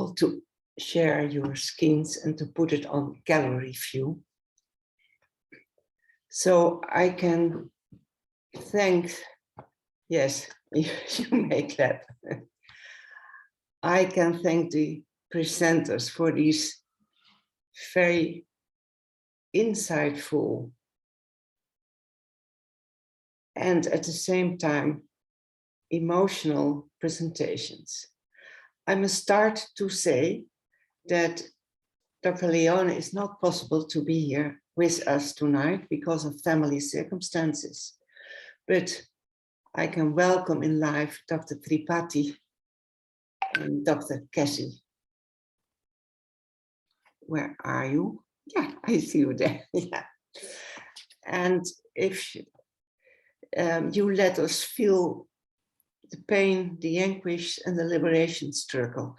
possible to share your schemes and to put it on gallery view. So I can thank, yes, you may clap. I can thank the presenters for these very insightful and at the same time emotional presentations. I must start to say that Dr. Leone is not possible to be here with us tonight because of family circumstances, but I can welcome in live Dr. Tripathi and Dr. Cassie. Where are you? Yeah, I see you there. Yeah. And if you let us feel the pain, the anguish, and the liberation struggle,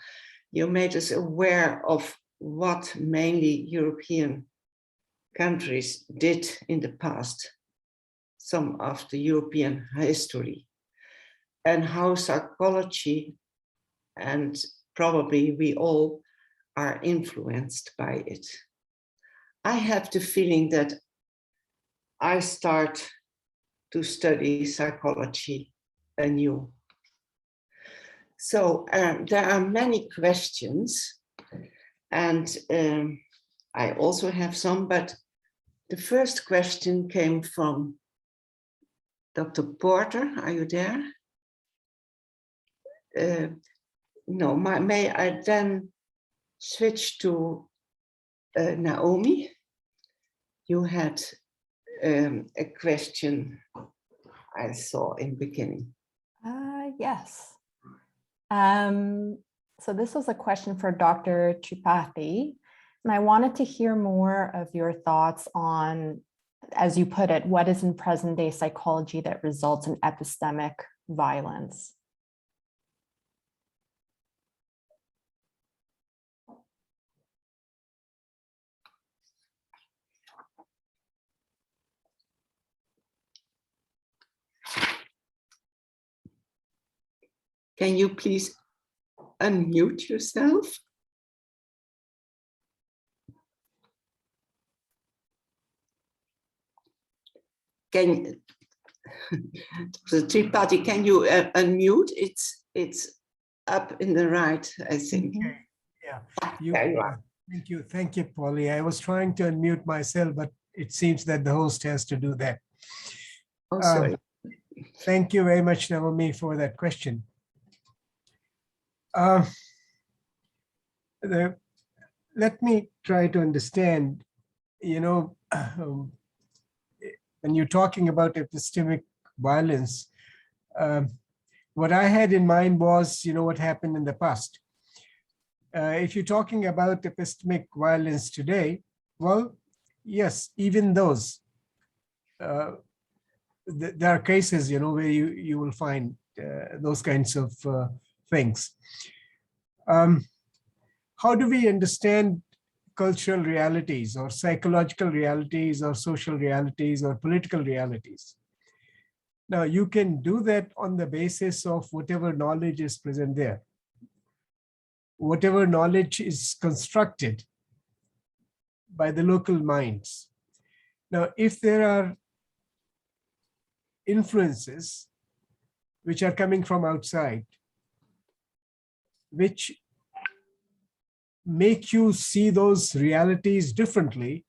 you made us aware of what mainly European countries did in the past, some of the European history, and how psychology, and probably we all, are influenced by it. I have the feeling that I start to study psychology anew. So there are many questions, and I also have some, but the first question came from Dr. Porter. Are you there? No, may I then switch to Naomi? You had a question I saw in the beginning. Yes. So this was a question for Dr. Tripathi, and I wanted to hear more of your thoughts on, as you put it, what is in present day psychology that results in epistemic violence? Can you please unmute yourself? Can the Tripathi, can you unmute? It's up in the right, I think. Yeah. Thank you, Polly. I was trying to unmute myself, but it seems that the host has to do that. Oh, sorry. Thank you very much, Naomi, for that question. Let me try to understand, when you're talking about epistemic violence, what I had in mind was, what happened in the past. If you're talking about epistemic violence today, well, yes, even those, there are cases, where you will find those kinds of things. How do we understand cultural realities or psychological realities or social realities or political realities? Now, you can do that on the basis of whatever knowledge is present there, whatever knowledge is constructed by the local minds. Now, if there are influences which are coming from outside, which make you see those realities differently,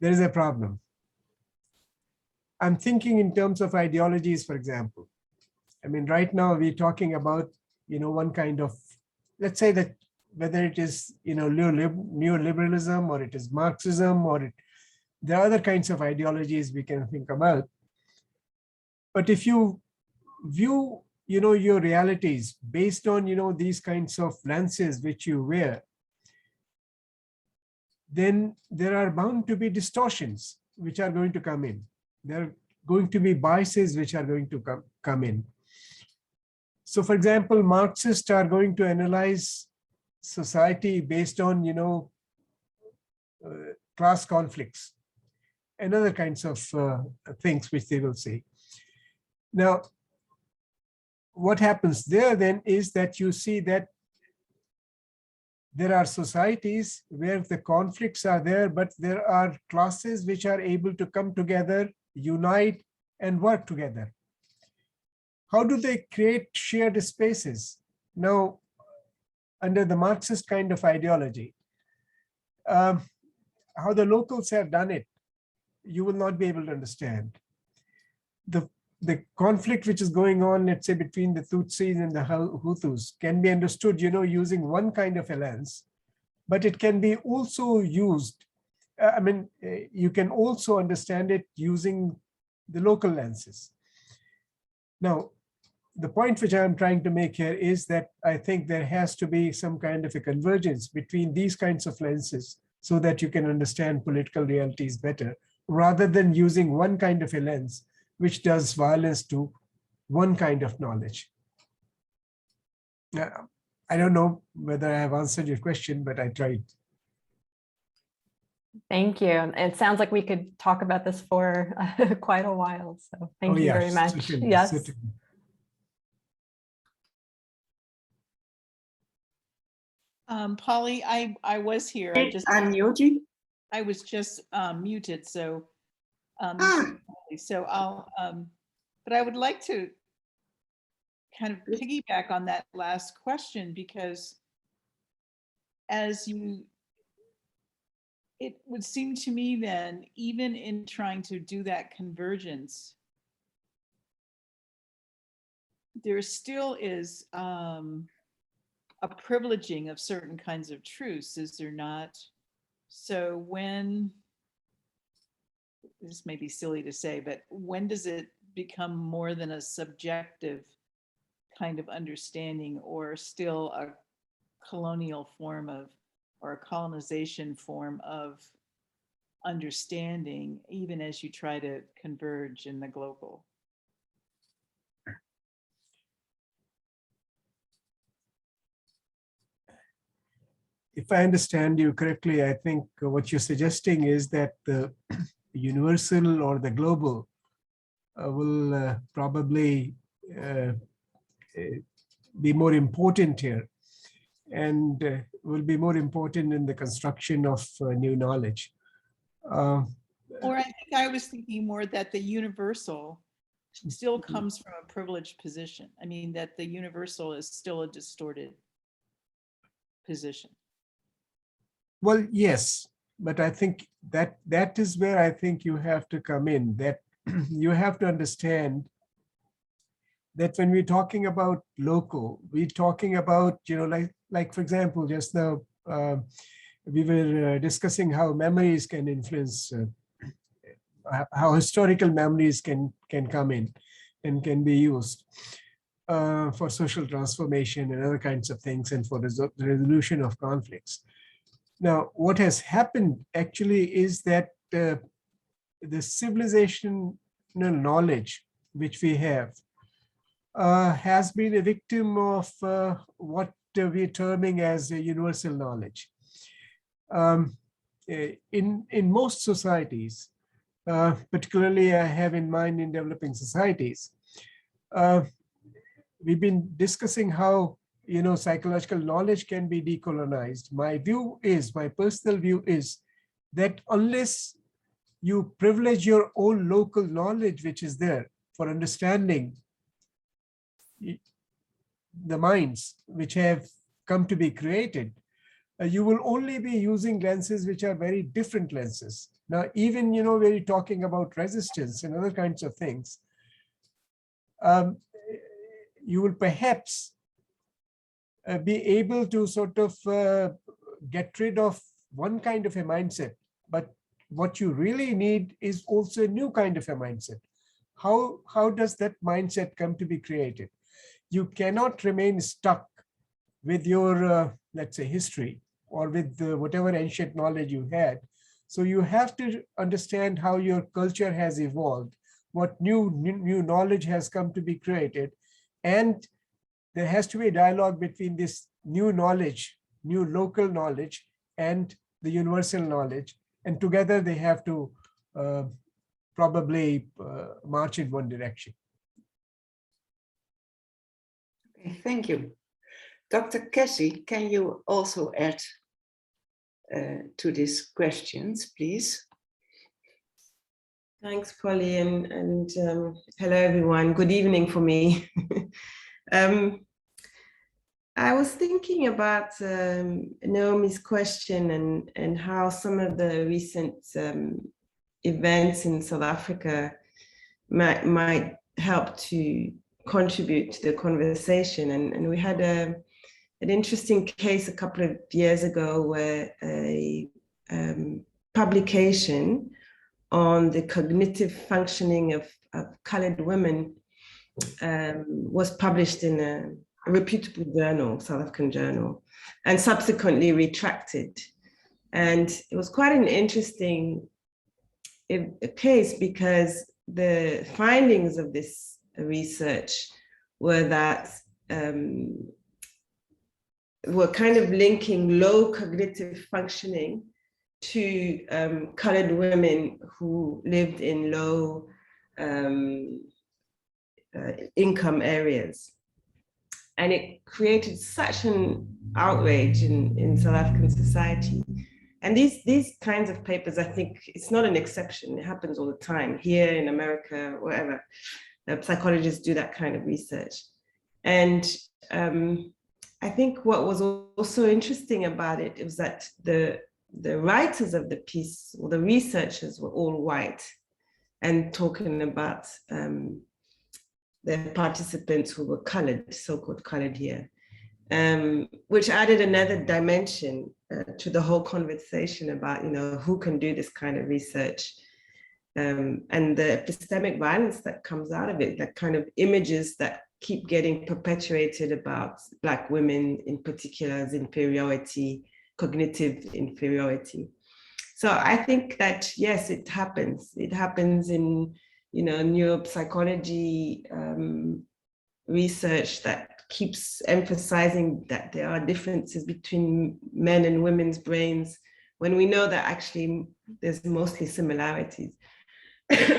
there is a problem. I'm thinking in terms of ideologies, for example. I mean, right now we're talking about, one kind of, let's say that whether it is, neoliberalism or it is Marxism or there are other kinds of ideologies we can think about. But if you view, your realities based on, these kinds of lenses which you wear, then there are bound to be distortions which are going to come in. There are going to be biases which are going to come in. So, for example, Marxists are going to analyze society based on, class conflicts and other kinds of things which they will say. Now, what happens there then is that you see that there are societies where the conflicts are there, but there are classes which are able to come together, unite, and work together. How do they create shared spaces? Now, under the Marxist kind of ideology, how the locals have done it, you will not be able to understand. The conflict which is going on, let's say, between the Tutsis and the Hutus can be understood, using one kind of a lens, but it can be also used. You can also understand it using the local lenses. Now, the point which I'm trying to make here is that I think there has to be some kind of a convergence between these kinds of lenses so that you can understand political realities better, rather than using one kind of a lens which does violence to one kind of knowledge. I don't know whether I have answered your question, but I tried. Thank you. It sounds like we could talk about this for quite a while. So thank you very much. Certainly, yes. certainly. Polly, I was here. Unmuted. I was just muted, so Ah, so I'll but I would like to kind of piggyback on that last question, because it would seem to me then, even in trying to do that convergence, there still is a privileging of certain kinds of truths, is there not? So when, this may be silly to say, but when does it become more than a subjective kind of understanding, or still a colonial form of, or a colonization form of understanding, even as you try to converge in the global? If I understand you correctly, I think what you're suggesting is that the universal or the global will probably be more important here, and will be more important in the construction of new knowledge. Or I think I was thinking more that the universal still comes from a privileged position. I mean, that the universal is still a distorted position. Well, yes, but I think that is where I think you have to come in, that you have to understand that when we're talking about local, we're talking about, like for example, just now we were discussing how memories can influence, how historical memories can come in and can be used for social transformation and other kinds of things, and for the resolution of conflicts. Now, what has happened actually is that the civilizational knowledge which we have has been a victim of what we're terming as a universal knowledge. In most societies, particularly I have in mind in developing societies, we've been discussing how psychological knowledge can be decolonized. My personal view is that unless you privilege your own local knowledge, which is there for understanding the minds which have come to be created, you will only be using lenses which are very different lenses. Now, even, when you're talking about resistance and other kinds of things, you will perhaps be able to sort of get rid of one kind of a mindset, but what you really need is also a new kind of a mindset. How does that mindset come to be created? You cannot remain stuck with your, let's say, history, or with whatever ancient knowledge you had. So you have to understand how your culture has evolved, what new knowledge has come to be created, and there has to be a dialogue between this new knowledge, new local knowledge, and the universal knowledge. And together they have to probably march in one direction. okay, thank you. Dr. Cassie, can you also add to these questions, please? Thanks, Polly, and hello, everyone. Good evening for me. I was thinking about Naomi's question and how some of the recent events in South Africa might help to contribute to the conversation. And we had an interesting case a couple of years ago where a publication on the cognitive functioning of colored women was published in a reputable journal, South African journal, and subsequently retracted. And it was quite an interesting case because the findings of this research were that were kind of linking low cognitive functioning to colored women who lived in low income areas. And it created such an outrage in South African society. And these kinds of papers, I think it's not an exception. It happens all the time here in America, wherever. Psychologists do that kind of research. And I think what was also interesting about it was that the writers of the piece, or the researchers, were all white and talking about the participants who were colored, so-called colored here, which added another dimension to the whole conversation about, who can do this kind of research, and the epistemic violence that comes out of it, that kind of images that keep getting perpetuated about Black women in particular as inferiority, cognitive inferiority. So I think that, yes, it happens. It happens in, neuropsychology research that keeps emphasizing that there are differences between men and women's brains when we know that actually there's mostly similarities.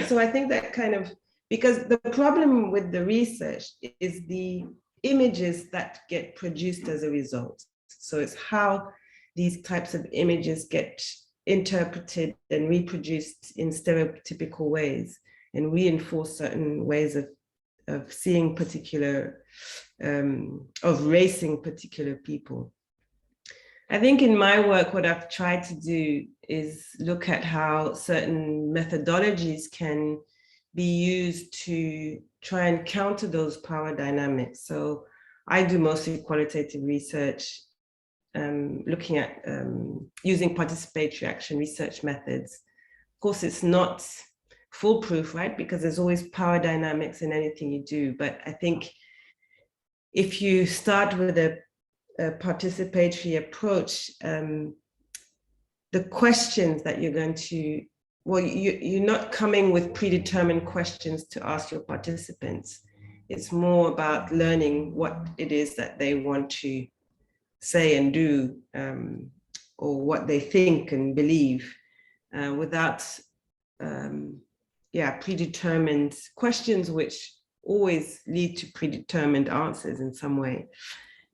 So I think that kind of, because the problem with the research is the images that get produced as a result. So it's how these types of images get interpreted and reproduced in stereotypical ways and reinforce certain ways of seeing particular, of racing particular people. I think in my work, what I've tried to do is look at how certain methodologies can be used to try and counter those power dynamics. So I do mostly qualitative research, looking at using participatory action research methods. Of course, it's not foolproof, right? Because there's always power dynamics in anything you do. But I think if you start with a participatory approach, the questions that you're going to, well, you're not coming with predetermined questions to ask your participants. It's more about learning what it is that they want to say and do, or what they think and believe, without predetermined questions, which always lead to predetermined answers in some way.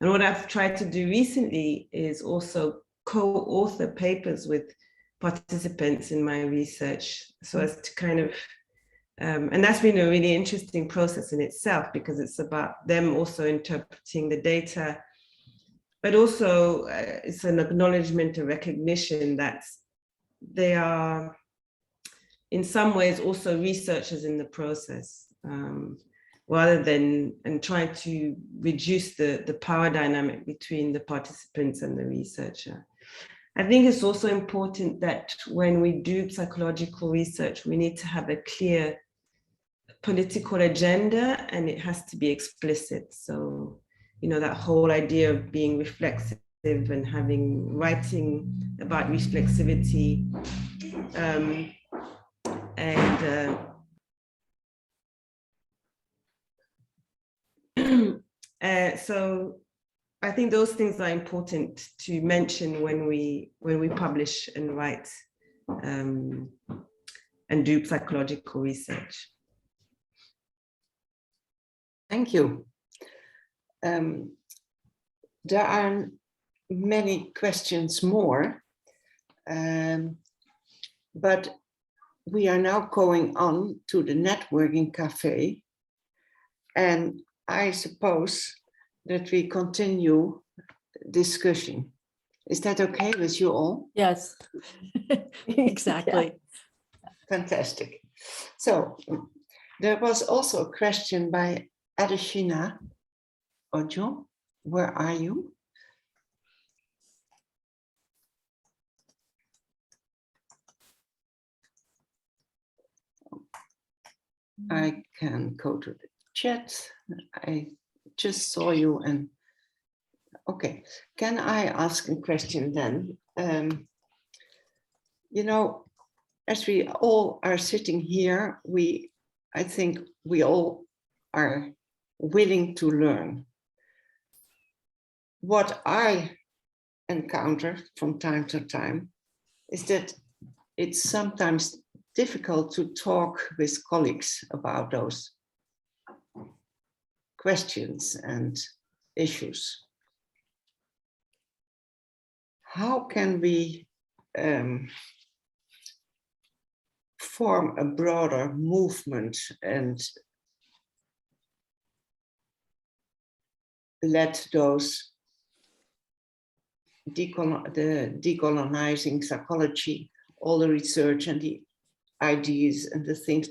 And what I've tried to do recently is also co-author papers with participants in my research, so as to kind of, and that's been a really interesting process in itself, because it's about them also interpreting the data, but also it's an acknowledgement, a recognition that they are in some ways also researchers in the process, rather than trying to reduce the power dynamic between the participants and the researcher. I think it's also important that when we do psychological research, we need to have a clear political agenda, and it has to be explicit. So, that whole idea of being reflexive and writing about reflexivity, so I think those things are important to mention when we publish and write and do psychological research. Thank you. There are many questions more, but we are now going on to the networking cafe, and I suppose that we continue discussion. Is that okay with you all? Yes, exactly. Fantastic. So there was also a question by Adeshina Ojo. Where are you? I can go to the chat. I just saw you and okay. Can I ask a question then? You know, as we all are sitting here, I think we all are willing to learn. What I encounter from time to time is that it's sometimes difficult to talk with colleagues about those questions and issues. How can we form a broader movement and let those the decolonizing psychology, all the research and the ideas and the things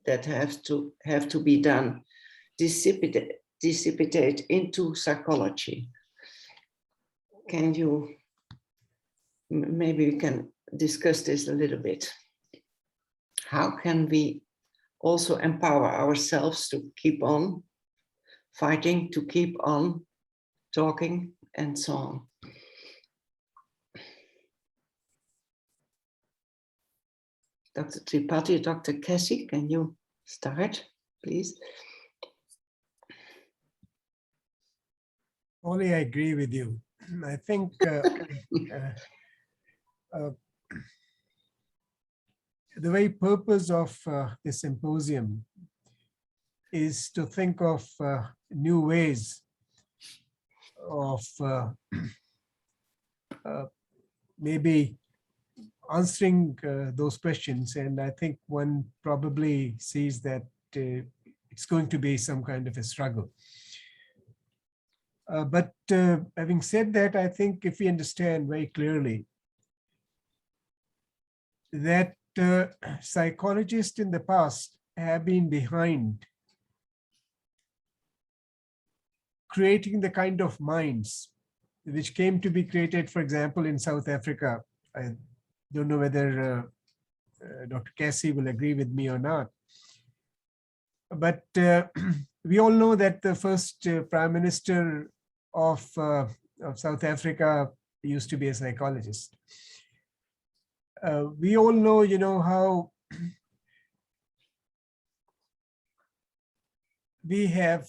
that have to be done dissipate into psychology? Can you, maybe we can discuss this a little bit. How can we also empower ourselves to keep on fighting, to keep on talking and so on? Dr. Tripathi, Dr. Cassie, can you start, please? Only I agree with you. I think the very purpose of this symposium is to think of new ways of maybe answering those questions. And I think one probably sees that it's going to be some kind of a struggle. But having said that, I think if we understand very clearly that psychologists in the past have been behind creating the kind of minds which came to be created, for example, in South Africa. I don't know whether Dr. Cassie will agree with me or not. But we all know that the first Prime Minister of South Africa used to be a psychologist. We all know, how we have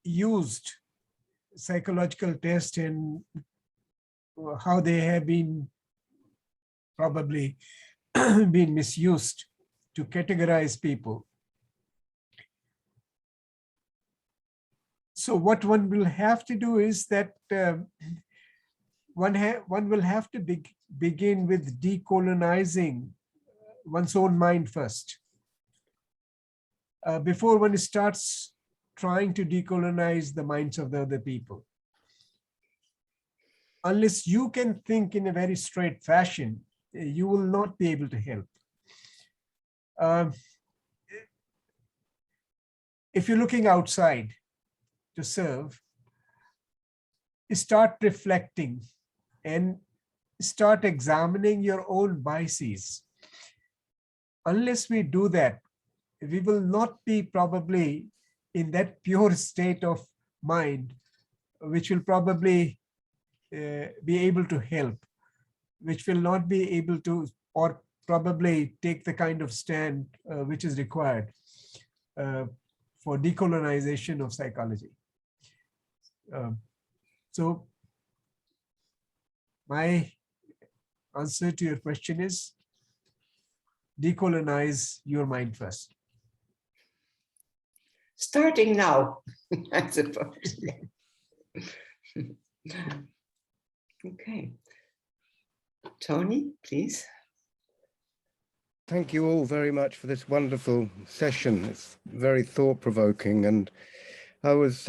used psychological tests and how they have been probably been misused to categorize people. So what one will have to do is that one will have to begin with decolonizing one's own mind first. Before one starts trying to decolonize the minds of the other people. Unless you can think in a very straight fashion, you will not be able to help. If you're looking outside to serve, start reflecting and start examining your own biases. Unless we do that, we will not be probably in that pure state of mind, which will probably be able to help, which will not be able to, or probably take the kind of stand which is required for decolonization of psychology. So my answer to your question is decolonize your mind first. Starting now, I suppose. Okay. Tony, please. Thank you all very much for this wonderful session. It's very thought-provoking, and I was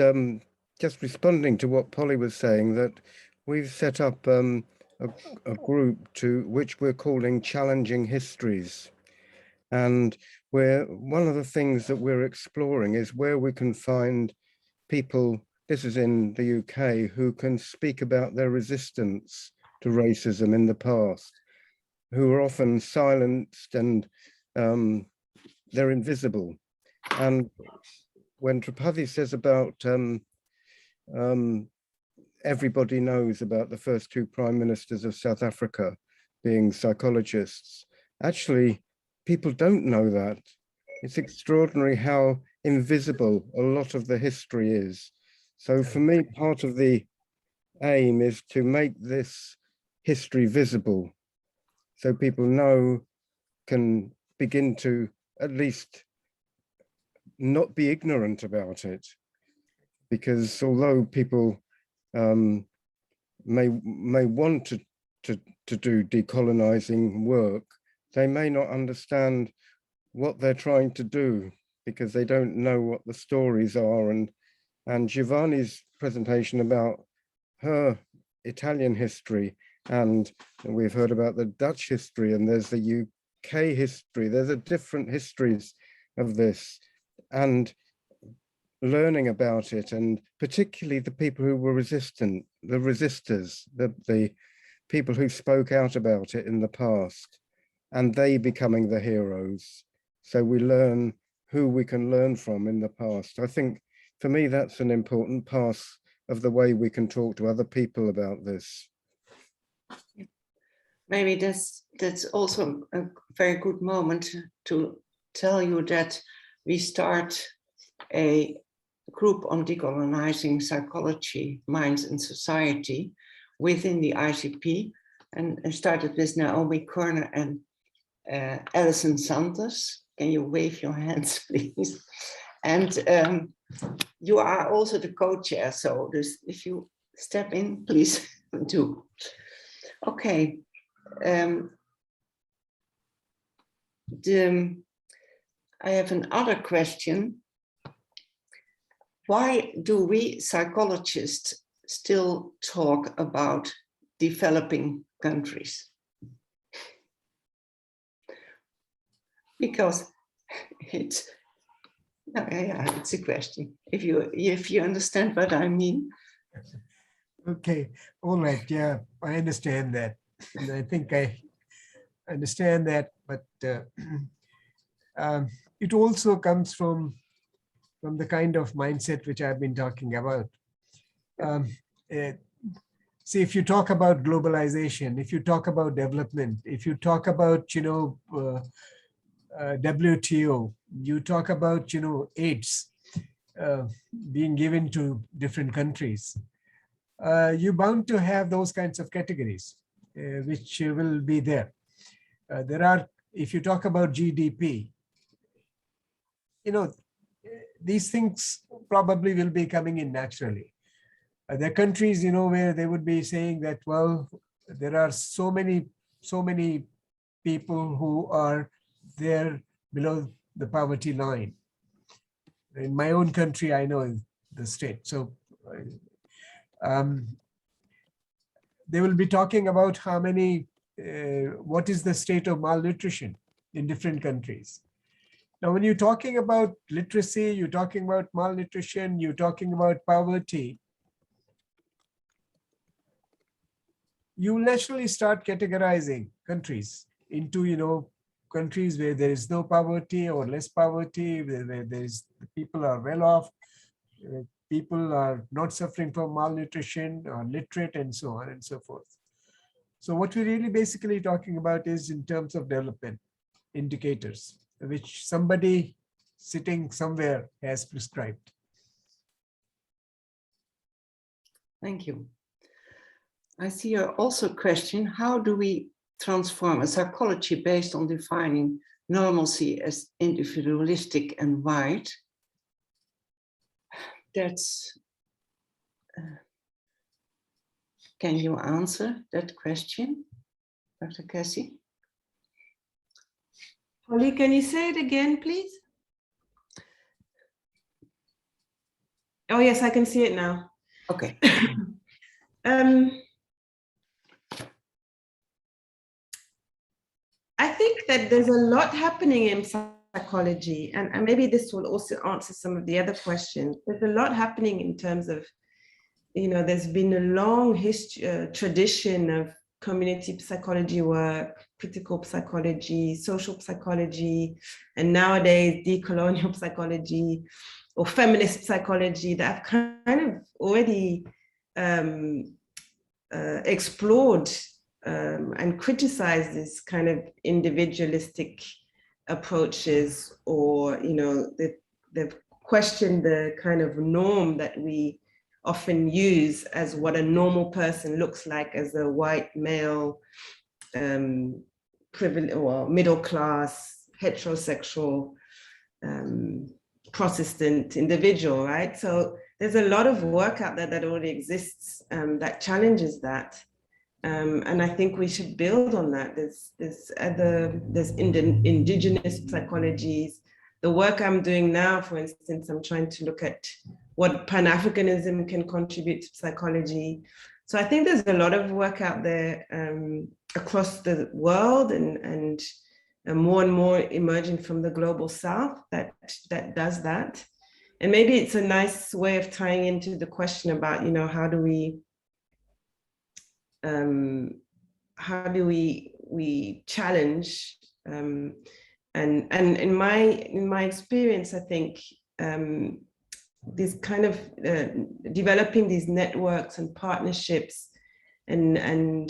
just responding to what Polly was saying, that we've set up a group to which we're calling Challenging Histories. And one of the things that we're exploring is where we can find people, this is in the UK, who can speak about their resistance to racism in the past, who are often silenced and they're invisible. And when Tripathi says about everybody knows about the first two prime ministers of South Africa being psychologists, actually, people don't know that. It's extraordinary how invisible a lot of the history is. So for me, part of the aim is to make this history visible, so people can begin to at least not be ignorant about it. Because although people may want to do decolonizing work, they may not understand what they're trying to do because they don't know what the stories are. And Giovanni's presentation about her Italian history, and we've heard about the Dutch history, and there's the UK history. There's a different histories of this, and learning about it, and particularly the people who were resistant, the resistors, the people who spoke out about it in the past, and they becoming the heroes. So we learn who we can learn from in the past. I think for me, that's an important part of the way we can talk to other people about this. Maybe that's also a very good moment to tell you that we start a group on decolonizing psychology, minds and society within the ICP, and started with Naomi Kerner and Alison Santos. Can you wave your hands, please? And you are also the co-chair, so if you step in, please do. Okay. I have another question. Why do we psychologists still talk about developing countries? Because it's a question. If you understand what I mean. Okay, all right, yeah, I understand that. And I think I understand that, but it also comes from the kind of mindset which I've been talking about. See, if you talk about globalization, if you talk about development, if you talk about, WTO, you talk about, AIDS being given to different countries, you're bound to have those kinds of categories which will be there. If you talk about GDP, these things probably will be coming in naturally. There are countries, where they would be saying that, well, there are so many people who are there below the poverty line. In my own country, I know the state. So they will be talking about how many, what is the state of malnutrition in different countries. Now, when you're talking about literacy, you're talking about malnutrition, you're talking about poverty, you naturally start categorizing countries into, countries where there is no poverty or less poverty, where people are well off, people are not suffering from malnutrition or literate, and so on and so forth. So what we're really basically talking about is in terms of development indicators, which somebody sitting somewhere has prescribed. Thank you. I see also a question: how do we transform a psychology based on defining normalcy as individualistic and white? That's Can you answer that question, Dr. Cassie? Holly, can you say it again, please? Oh, yes, I can see it now. Okay. I think that there's a lot happening in psychology, and maybe this will also answer some of the other questions. There's a lot happening in terms of, there's been a long history, tradition of community psychology work, critical psychology, social psychology, and nowadays decolonial psychology or feminist psychology that have kind of already explored and criticized this kind of individualistic approaches, or they've questioned the kind of norm that we often use as what a normal person looks like as a white male, privileged or middle class, heterosexual, Protestant individual, right? So there's a lot of work out there that already exists that challenges that. And I think we should build on that. There's indigenous psychologies. The work I'm doing now, for instance, I'm trying to look at what Pan-Africanism can contribute to psychology. So I think there's a lot of work out there across the world and more and more emerging from the global South that does that. And maybe it's a nice way of tying into the question about, how do we challenge, and in my experience, I think this kind of developing these networks and partnerships, and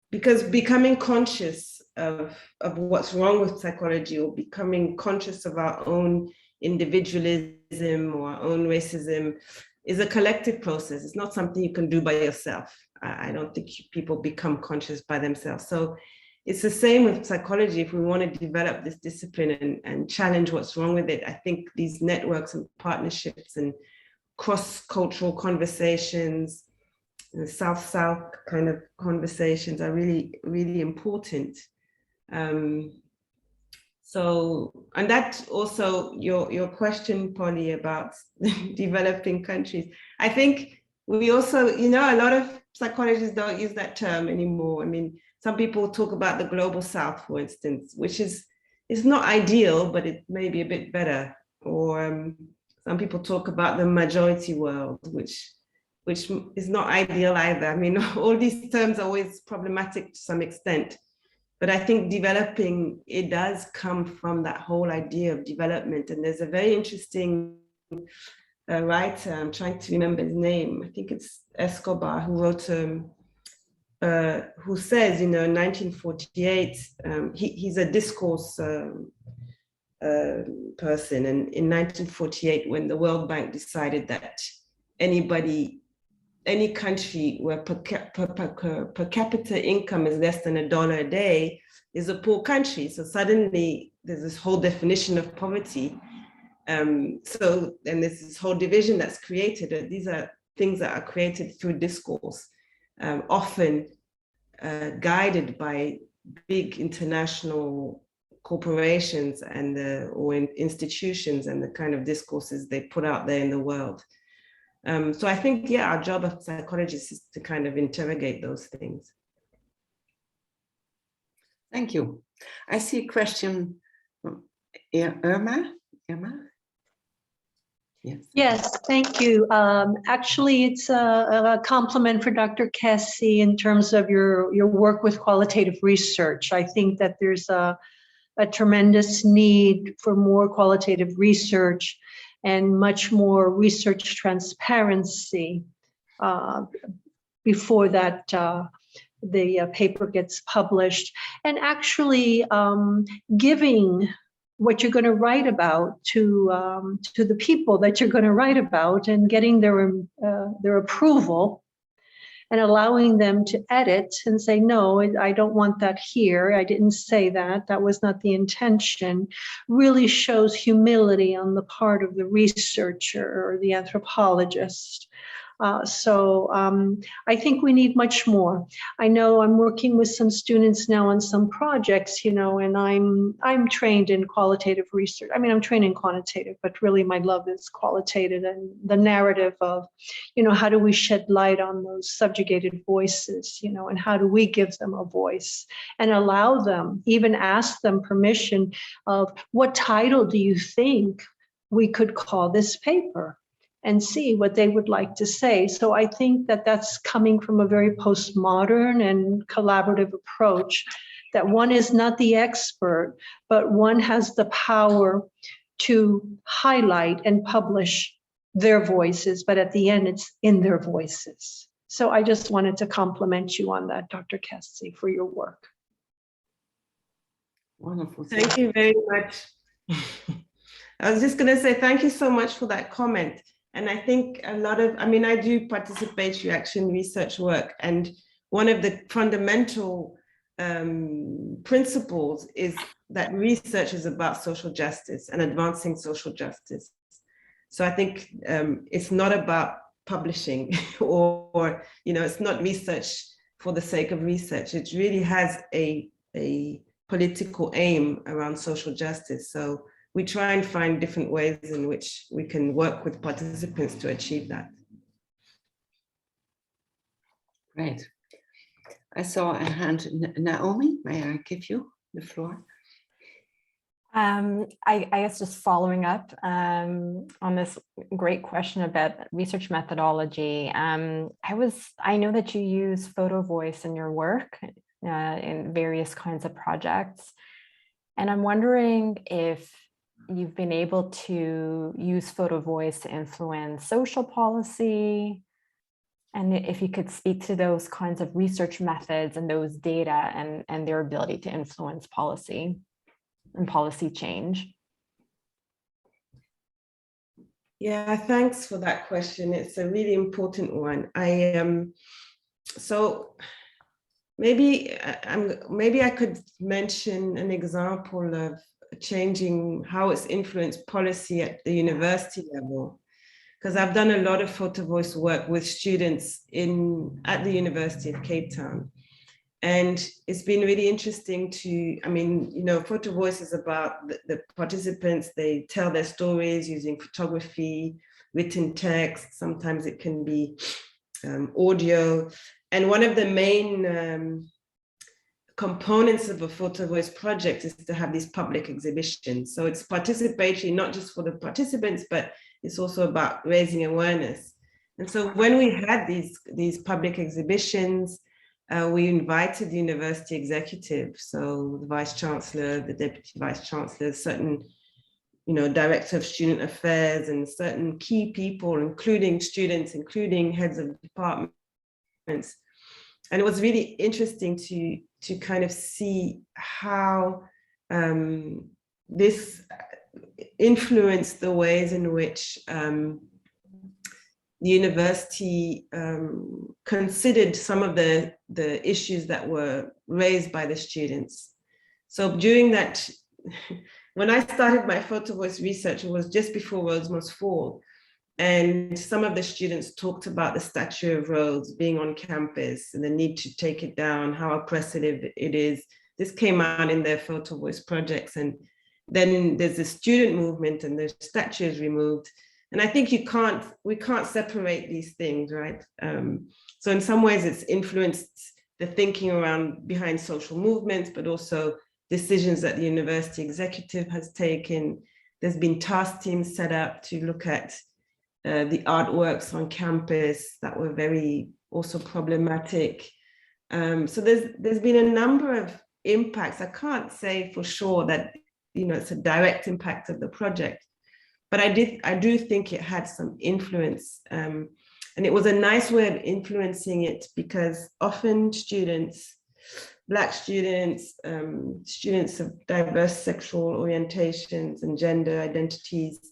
because becoming conscious of what's wrong with psychology, or becoming conscious of our own individualism or our own racism, is a collective process. It's not something you can do by yourself. I don't think people become conscious by themselves. So it's the same with psychology. If we want to develop this discipline and challenge what's wrong with it, I think these networks and partnerships and cross-cultural conversations, South-South kind of conversations are really, really important. So, and that also, your question, Polly, about developing countries. I think we also, a lot of psychologists don't use that term anymore. I mean, some people talk about the global South, for instance, which is not ideal, but it may be a bit better. Or some people talk about the majority world, which is not ideal either. I mean, all these terms are always problematic to some extent. But I think developing, it does come from that whole idea of development. And there's a very interesting writer, I'm trying to remember his name, I think it's Escobar, who wrote, who says, in 1948, he's a discourse person. And in 1948, when the World Bank decided that any country where per capita income is less than $1 a day is a poor country. So suddenly there's this whole definition of poverty. And there's this whole division that's created. These are things that are created through discourse, often guided by big international corporations or institutions, and the kind of discourses they put out there in the world. So I think, our job as psychologists is to kind of interrogate those things. Thank you. I see a question from Irma. Yes. Yes, thank you. Actually, it's a compliment for Dr. Cassie in terms of your work with qualitative research. I think that there's a tremendous need for more qualitative research and much more research transparency before that the paper gets published, and actually giving what you're going to write about to the people that you're going to write about, and getting their approval, and allowing them to edit and say, no, I don't want that here. I didn't say that. That was not the intention. Really shows humility on the part of the researcher or the anthropologist. I think we need much more. I know I'm working with some students now on some projects, you know, and I'm trained in qualitative research. I mean, I'm trained in quantitative, but really my love is qualitative, and the narrative of, you know, how do we shed light on those subjugated voices, you know, and how do we give them a voice and allow them, even ask them permission of what title do you think we could call this paper, and see what they would like to say. So I think that that's coming from a very postmodern and collaborative approach, that one is not the expert, but one has the power to highlight and publish their voices, but at the end it's in their voices. So I just wanted to compliment you on that, Dr. Cassie, for your work. Wonderful. Thank you very much. I was just going to say thank you so much for that comment. And I think a lot of, I mean, I do participatory action research work, and one of the fundamental principles is that research is about social justice and advancing social justice. So I think it's not about publishing or, you know, it's not research for the sake of research. It really has a political aim around social justice. So we try and find different ways in which we can work with participants to achieve that. Great. I saw a hand. Naomi, may I give you the floor? I guess just following up on this great question about research methodology. I know that you use photo voice in your work in various kinds of projects. And I'm wondering if you've been able to use photo voice to influence social policy, and if you could speak to those kinds of research methods and those data and their ability to influence policy and policy change. Yeah, thanks for that question. It's a really important one. So maybe I could mention an example of changing how it's influenced policy at the university level, because I've done a lot of photo voice work with students at the University of Cape Town. And it's been really interesting to, I mean, you know, photo voice is about the participants. They tell their stories using photography, written text. Sometimes it can be audio. And one of the main components of a photo voice project is to have these public exhibitions. So it's participatory, not just for the participants, but it's also about raising awareness. And so when we had these public exhibitions, we invited the university executive, so the vice chancellor, the deputy vice chancellor, certain, you know, director of student affairs, and certain key people, including students, including heads of departments. And it was really interesting to kind of see how this influenced the ways in which the university considered some of the issues that were raised by the students. So during that, when I started my photo voice research, it was just before Rosemore's fall. And some of the students talked about the Statue of Rhodes being on campus and the need to take it down, how oppressive it is. This came out in their photo voice projects. And then there's the student movement and the statue is removed. And I think we can't separate these things, right? So in some ways it's influenced the thinking behind social movements, but also decisions that the university executive has taken. There's been task teams set up to look at the artworks on campus that were very also problematic. So there's been a number of impacts. I can't say for sure that, you know, it's a direct impact of the project, but I do think it had some influence. And it was a nice way of influencing it, because often students, Black students, students of diverse sexual orientations and gender identities,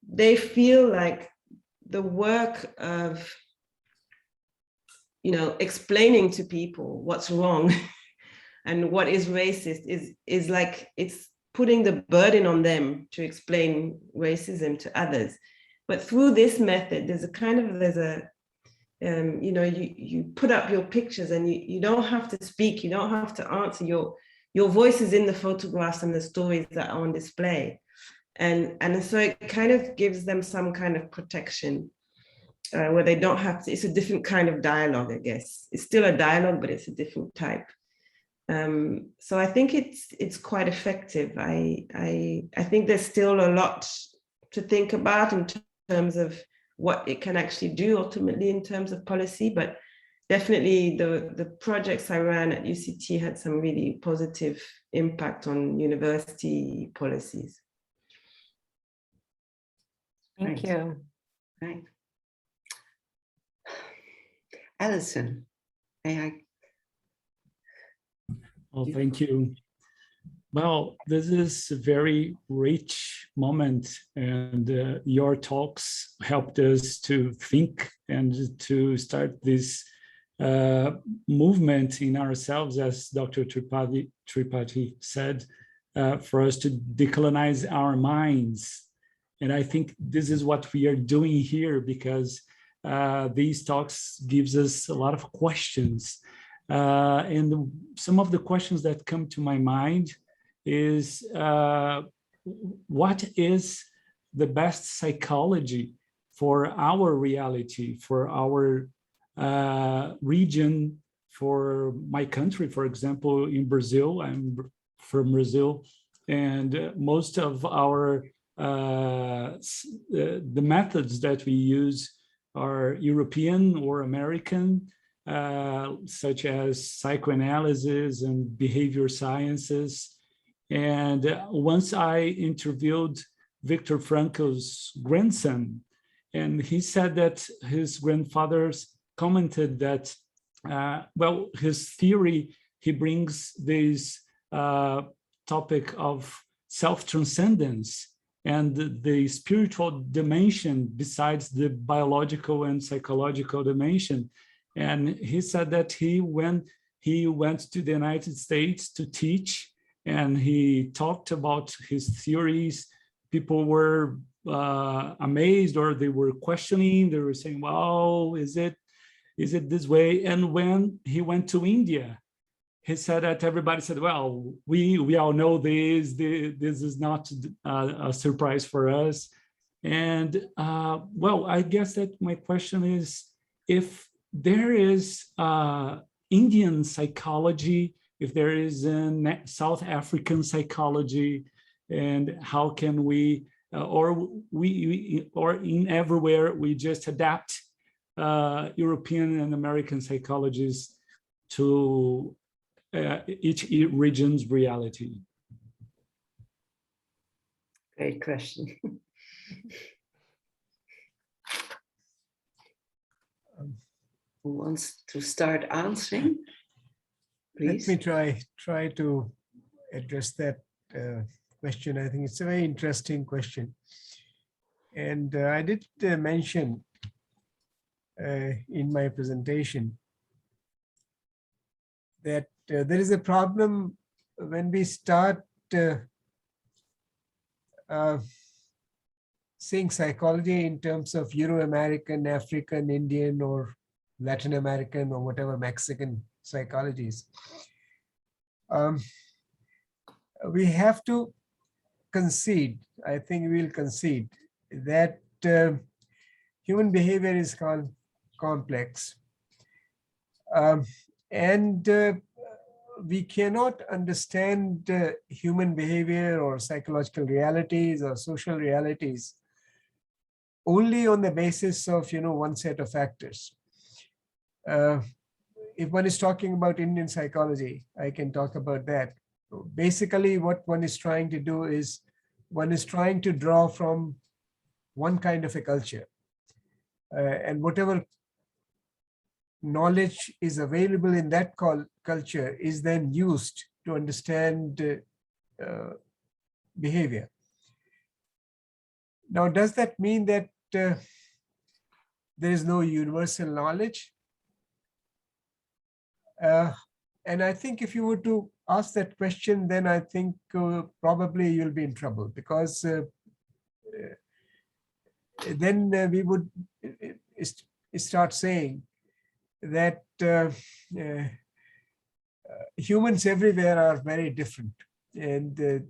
they feel like the work of, you know, explaining to people what's wrong and what is racist is like, it's putting the burden on them to explain racism to others. But through this method, there's You know, you put up your pictures and you don't have to speak, you don't have to answer. Your voice is in the photographs and the stories that are on display. And so it kind of gives them some kind of protection where they don't have to, it's a different kind of dialogue, I guess. It's still a dialogue, but it's a different type. So I think it's quite effective. I think there's still a lot to think about in terms of what it can actually do ultimately in terms of policy, but definitely the projects I ran at UCT had some really positive impact on university policies. Thank Right. you. Right. Alison, may I? Oh, thank you. Well, this is a very rich moment, and your talks helped us to think and to start this movement in ourselves, as Dr. Tripathi said, for us to decolonize our minds. And I think this is what we are doing here, because these talks gives us a lot of questions. And some of the questions that come to my mind is what is the best psychology for our reality, for our region, for my country, for example, in Brazil. I'm from Brazil, and most of our the methods that we use are European or American, such as psychoanalysis and behavior sciences. And once I interviewed Viktor Frankl's grandson, and he said that his grandfathers commented that, well, his theory, he brings this topic of self-transcendence and the spiritual dimension besides the biological and psychological dimension. And he said that when he went to the United States to teach, and he talked about his theories, people were amazed, or they were questioning. They were saying, "Wow, is it this way?" And when he went to India, he said that everybody said, "Well, we all know this. This is not a surprise for us." And well, I guess that my question is, if there is Indian psychology, if there is a South African psychology, and how can we, or in everywhere, we just adapt European and American psychologies to each region's reality? Great question. Who wants to start answering? Please. Let me try to address that question. I think it's a very interesting question. And I did mention in my presentation that there is a problem when we start seeing psychology in terms of Euro-American, African, Indian, or Latin American, or whatever Mexican psychologies. We have to concede, I think we'll concede, that human behavior is complex. And we cannot understand human behavior or psychological realities or social realities only on the basis of, one set of factors. If one is talking about Indian psychology, I can talk about that. Basically, what one is trying to do is one is trying to draw from one kind of a culture. And whatever knowledge is available in that culture is then used to understand behavior. Now, does that mean that there is no universal knowledge? And I think if you were to ask that question, then I think probably you'll be in trouble, because then we would start saying that humans everywhere are very different, and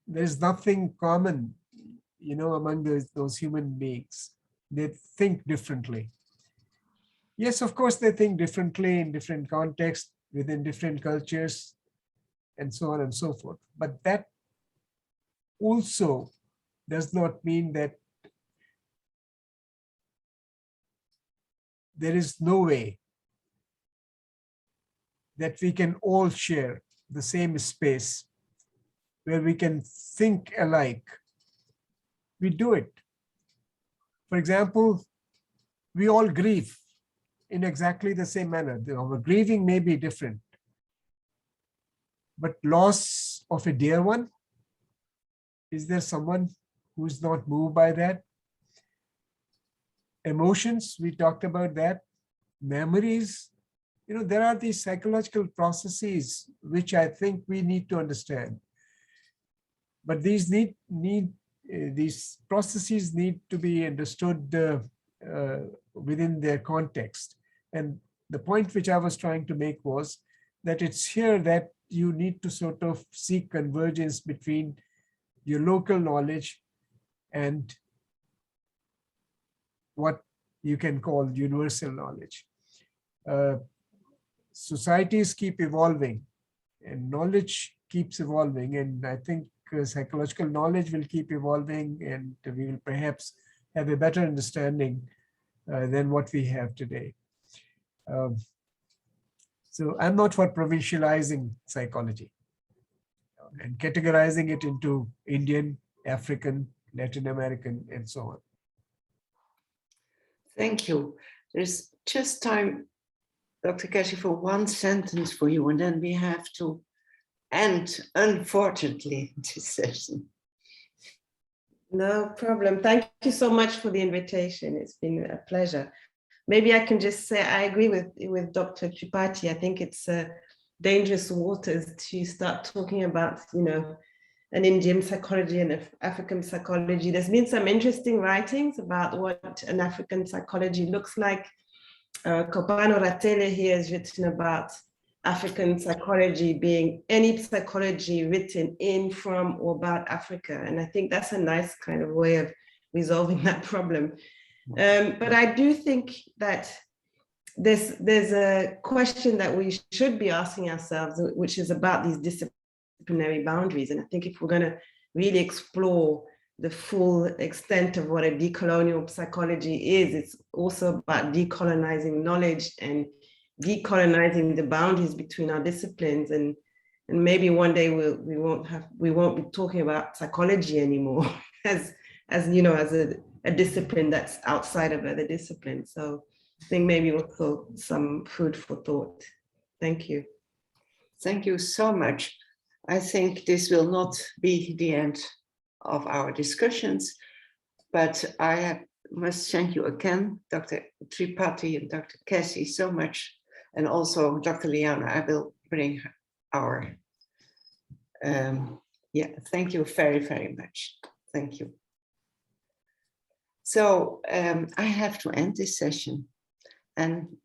there's nothing common, among those human beings. They think differently. Yes, of course, they think differently in different contexts, within different cultures, and so on and so forth. But that also does not mean that there is no way that we can all share the same space where we can think alike. We do it. For example, we all grieve in exactly the same manner. Our grieving may be different, but loss of a dear one, is there someone who's not moved by that? Emotions, we talked about that. Memories, there are these psychological processes which I think we need to understand. But these these processes need to be understood within their context. And the point which I was trying to make was that it's here that you need to sort of seek convergence between your local knowledge and what you can call universal knowledge. Societies keep evolving and knowledge keeps evolving. And I think psychological knowledge will keep evolving, and we will perhaps have a better understanding than what we have today. So I'm not for provincializing psychology and categorizing it into Indian, African, Latin American, and so on. Thank you. There's just time, Dr. Cassie, for one sentence for you, and then we have to end, unfortunately, this session. No problem. Thank you so much for the invitation. It's been a pleasure. Maybe I can just say I agree with Dr. Tripathi. I think it's dangerous waters to start talking about, an Indian psychology and African psychology. There's been some interesting writings about what an African psychology looks like. Kopano Ratele here has written about African psychology being any psychology written in, from, or about Africa. And I think that's a nice kind of way of resolving that problem. But I do think that there's a question that we should be asking ourselves, which is about these disciplinary boundaries. And I think if we're going to really explore the full extent of what a decolonial psychology is, it's also about decolonizing knowledge and decolonizing the boundaries between our disciplines. And maybe one day we won't be talking about psychology anymore as a discipline that's outside of other disciplines. So I think maybe also some food for thought. Thank you. Thank you so much. I think this will not be the end of our discussions, but I must thank you again, Dr. Tripathi and Dr. Cassie, so much. And also Dr. Liana, I will bring our, thank you very, very much. Thank you. So I have to end this session. And